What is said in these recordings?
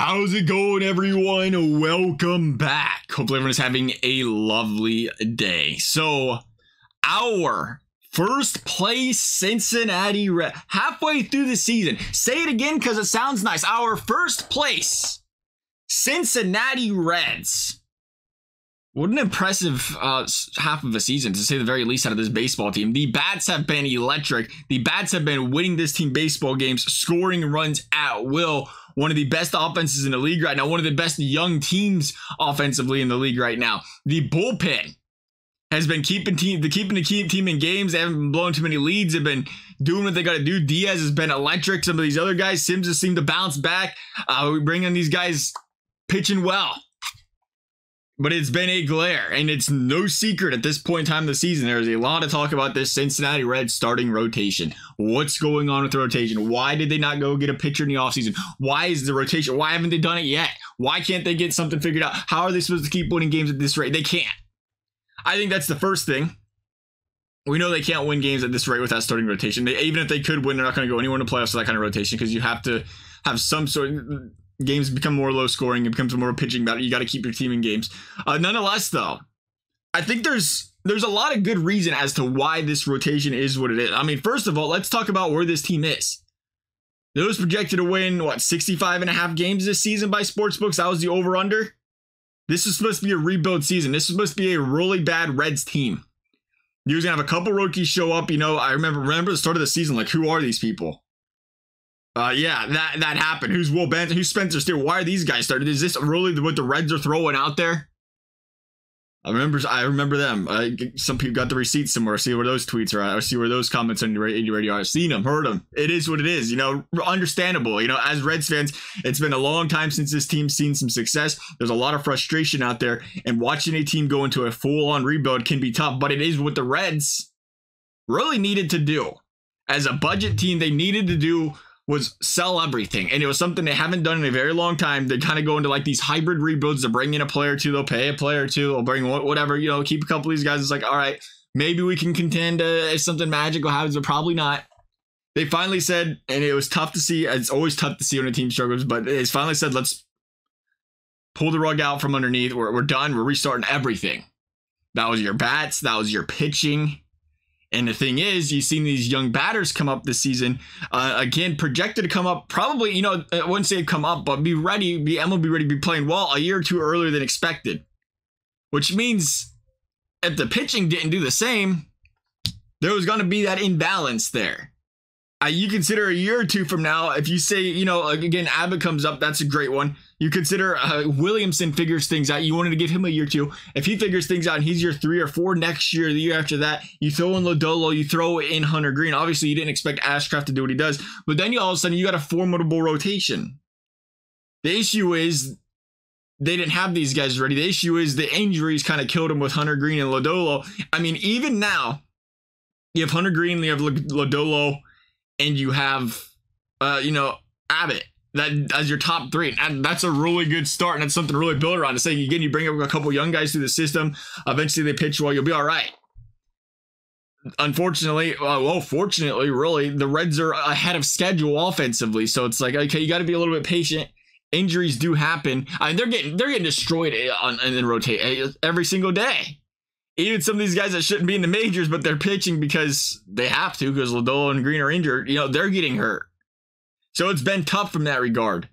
How's it going, everyone? Welcome back. Hopefully everyone is having a lovely day. So, our first place Cincinnati Reds, halfway through the season. Say it again because it sounds nice. Our first place Cincinnati Reds. What an impressive half of a season, to say the very least, out of this baseball team. The bats have been electric. The bats have been winning this team baseball games, scoring runs at will. One of the best offenses in the league right now. One of the best young teams offensively in the league right now. The bullpen has been keeping the team in games. They haven't been blowing too many leads. They've been doing what they got to do. Diaz has been electric. Some of these other guys, Sims has seemed to bounce back. We bring in these guys pitching well. But it's been a glare, and it's no secret at this point in time of the season. There's a lot of talk about this Cincinnati Reds starting rotation. What's going on with the rotation? Why did they not go get a pitcher in the offseason? Why is the rotation? Why haven't they done it yet? Why can't they get something figured out? How are they supposed to keep winning games at this rate? They can't. I think that's the first thing. We know they can't win games at this rate without starting rotation. Even if they could win, they're not going to go anywhere in the playoffs with that kind of rotation, because you have to have some sort of... Games become more low scoring. It becomes more pitching battle. You got to keep your team in games. Nonetheless, though, I think there's a lot of good reason as to why this rotation is what it is. I mean, first of all, let's talk about where this team is. It was projected to win, 65.5 games this season by sportsbooks. That was the over-under. This is supposed to be a rebuild season. This is supposed to be a really bad Reds team. You're going to have a couple rookies show up. You know, I remember the start of the season, like, who are these people? Yeah, that happened. Who's Will Benson? Who's Spencer Steele? Why are these guys started? Is this really what the Reds are throwing out there? I remember them. Some people got the receipts somewhere. See where those tweets are at. I see where those comments on your radio are. I've seen them, heard them. It is what it is. You know, understandable. You know, as Reds fans, it's been a long time since this team's seen some success. There's a lot of frustration out there, and watching a team go into a full-on rebuild can be tough. But it is what the Reds really needed to do. As a budget team, they needed to do was sell everything, and it was something they haven't done in a very long time. They kind of go into like these hybrid rebuilds. They'll bring in a player or two, they'll pay a player or two, they'll bring whatever, you know, keep a couple of these guys. It's like, all right, maybe we can contend if something magical happens, but probably not. They finally said, and it was tough to see. It's always tough to see when a team struggles, but it's finally said, let's pull the rug out from underneath. We're done. We're restarting everything. That was your bats. That was your pitching. And the thing is, you've seen these young batters come up this season, again, projected to come up probably, you know, I wouldn't say come up, but be ready, will be ready to be playing well a year or two earlier than expected. Which means if the pitching didn't do the same, there was going to be that imbalance there. You consider a year or two from now, if you say, you know, again, Abbott comes up, that's a great one. You consider Williamson figures things out. You wanted to give him a year or two. If he figures things out and he's year 3 or 4 next year, the year after that, you throw in Lodolo, you throw in Hunter Green. Obviously, you didn't expect Ashcraft to do what he does, but then all of a sudden you got a formidable rotation. The issue is they didn't have these guys ready. The issue is the injuries kind of killed him with Hunter Green and Lodolo. I mean, even now, you have Hunter Green, you have Lodolo, and you have, you know, Abbott. That as your top 3, and that's a really good start, and that's something to really build around. It's saying, again, you bring up a couple young guys through the system, eventually they pitch well, you'll be all right. Unfortunately, fortunately, really, the Reds are ahead of schedule offensively, so it's like, okay, you got to be a little bit patient. Injuries do happen. I mean, they're getting destroyed and rotate every single day. Even some of these guys that shouldn't be in the majors, but they're pitching because they have to, because Lodolo and Green are injured. You know, they're getting hurt. So it's been tough from that regard.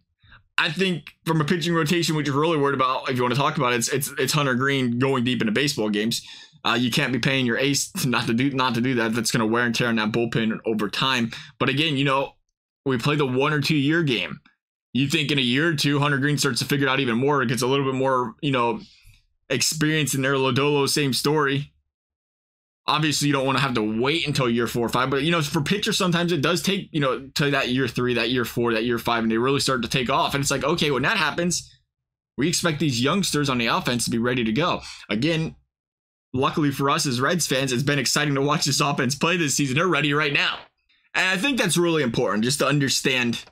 I think from a pitching rotation, which you're really worried about, if you want to talk about it, it's Hunter Green going deep into baseball games. You can't be paying your ace not to do that. That's going to wear and tear on that bullpen over time. But again, you know, we play the 1 or 2 year game. You think in a year or two, Hunter Green starts to figure it out even more. It gets a little bit more, you know, experience in there. Lodolo, same story. Obviously, you don't want to have to wait until year 4 or 5, but, you know, for pitchers, sometimes it does take, you know, to that year 3, that year 4, that year 5, and they really start to take off. And it's like, okay, when that happens, we expect these youngsters on the offense to be ready to go. Again, luckily for us as Reds fans, it's been exciting to watch this offense play this season. They're ready right now. And I think that's really important, just to understand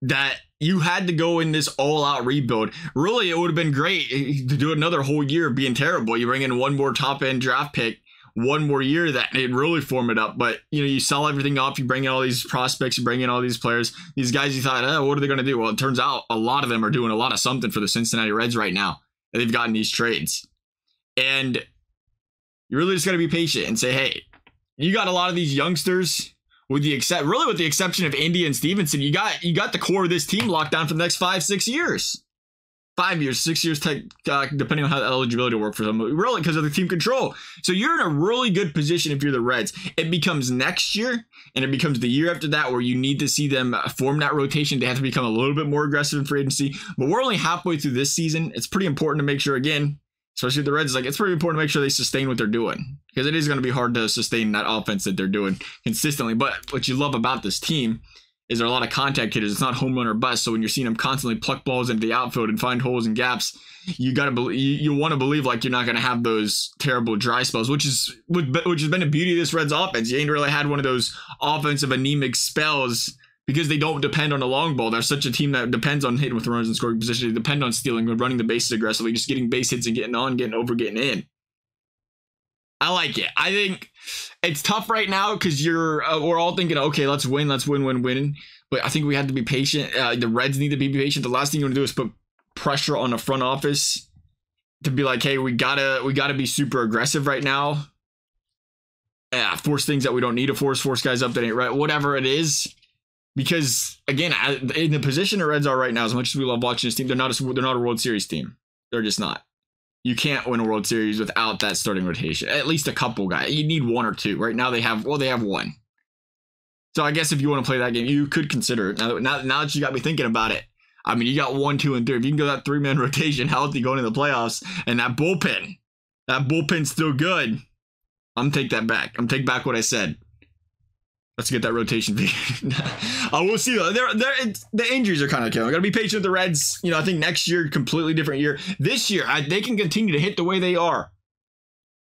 that you had to go in this all-out rebuild. Really, it would have been great to do another whole year of being terrible. You bring in one more top-end draft pick, one more year that it really form it up. But, you know, you sell everything off, you bring in all these prospects, you bring in all these players, these guys you thought, oh, what are they going to do? Well, it turns out a lot of them are doing a lot of something for the Cincinnati Reds right now. And they've gotten these trades. And you really just got to be patient and say, hey, you got a lot of these youngsters, with the exception of India and Stevenson, you got the core of this team locked down for the next 5-6 years. 5 years, 6 years, depending on how the eligibility will work for them, really, because of the team control. So you're in a really good position if you're the Reds. It becomes next year, and it becomes the year after that where you need to see them form that rotation. They have to become a little bit more aggressive in free agency. But we're only halfway through this season. It's pretty important to make sure, again, especially the Reds, like, it's pretty important to make sure they sustain what they're doing, because it is going to be hard to sustain that offense that they're doing consistently. But what you love about this team is there are a lot of contact hitters. It's not home run or bust. So when you're seeing them constantly pluck balls into the outfield and find holes and gaps, you got to believe, you want to believe like you're not going to have those terrible dry spells, which has been the beauty of this Reds offense. You ain't really had one of those offensive anemic spells because they don't depend on the long ball. They're such a team that depends on hitting with runners in scoring position. They depend on stealing, running the bases aggressively, just getting base hits and getting on, getting over, getting in. I like it. I think it's tough right now because we're all thinking, okay, let's win. But I think we have to be patient. The Reds need to be patient. The last thing you want to do is put pressure on the front office to be like, hey, we gotta be super aggressive right now. Force things that we don't need to force guys up that ain't right, whatever it is. Because again, in the position the Reds are right now, as much as we love watching this team, they're not a World Series team. They're just not. You can't win a World Series without that starting rotation. At least a couple guys. You need one or two. Right now they have one. So I guess if you want to play that game, you could consider it. Now that you got me thinking about it, I mean, you got 1, 2, and 3. If you can go that 3-man rotation healthy going into the playoffs, and that bullpen's still good, I'm take that back. I'm take back what I said. Let's get that rotation figured. We'll see. The injuries are kind of killing. We got to be patient with the Reds. You know, I think next year, completely different year. This year, they can continue to hit the way they are.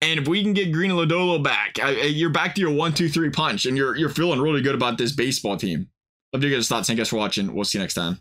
And if we can get Green and Lodolo back, you're back to your 1, 2, 3 punch, and you're feeling really good about this baseball team. Love to get your thoughts. Thank you guys for watching. We'll see you next time.